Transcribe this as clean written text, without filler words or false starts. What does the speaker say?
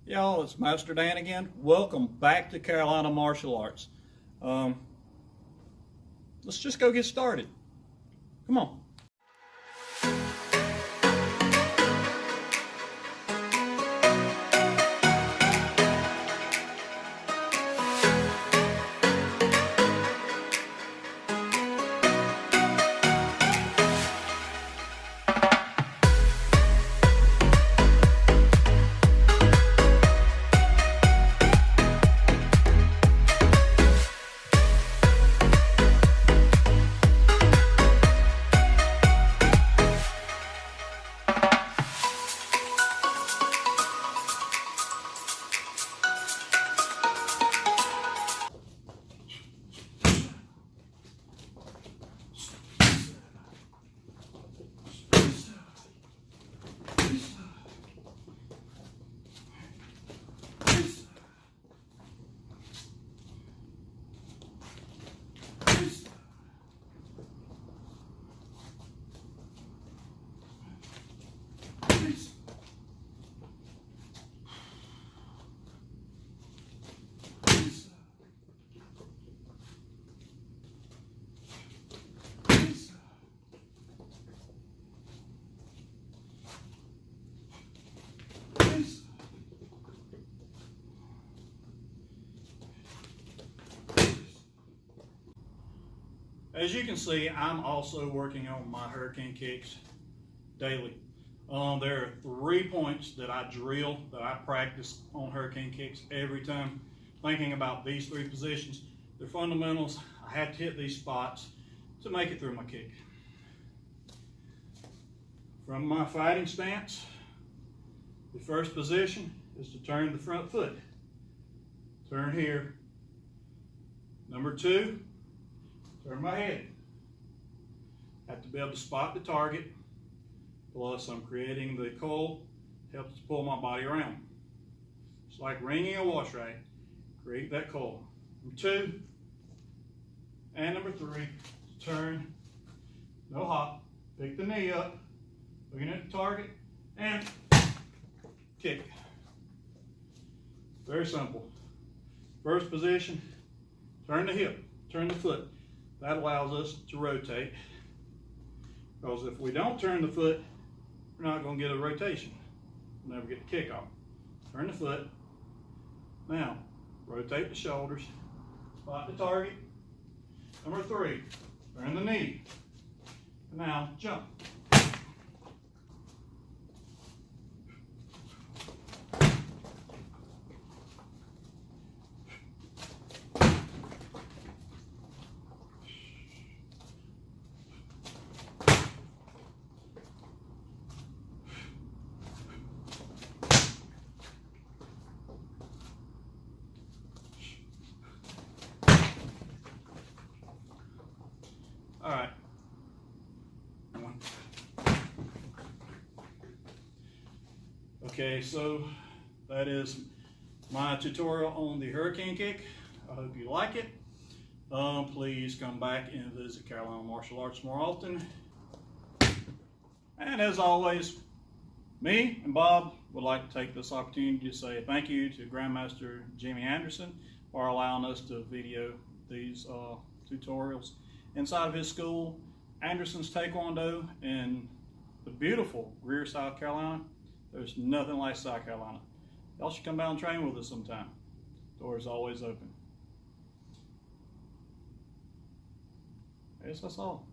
Y'all, it's Master Dan again. Welcome back to Carolina Martial Arts. Let's just go get started. Come on. As you can see, I'm also working on my hurricane kicks daily. There are 3 points that I drill, that I practice on hurricane kicks every time. Thinking about these 3 positions, they're fundamentals. I have to hit these spots to make it through my kick. From my fighting stance, the first position is to turn the front foot. Turn here. Number 2, turn my head. Have to be able to spot the target. Plus, I'm creating the coil, helps to pull my body around. It's like ringing a wash rag. Create that coil. Number 2 and number 3, turn, no hop, pick the knee up, looking at the target, and kick. Very simple. First position, turn the hip, turn the foot. That allows us to rotate, because if we don't turn the foot, we're not going to get a rotation. We'll never get the kick off. Turn the foot. Now, rotate the shoulders, spot the target. Number 3, turn the knee. Now, jump. All right. Okay, so that is my tutorial on the hurricane kick. I hope you like it. Please come back and visit Carolina Martial Arts more often. And as always, me and Bob would like to take this opportunity to say thank you to Grandmaster Jimmy Anderson for allowing us to video these tutorials inside of his school, Anderson's Taekwondo, in the beautiful Greer, South Carolina. There's nothing like South Carolina. Y'all should come down and train with us sometime. Doors always open. I guess that's all.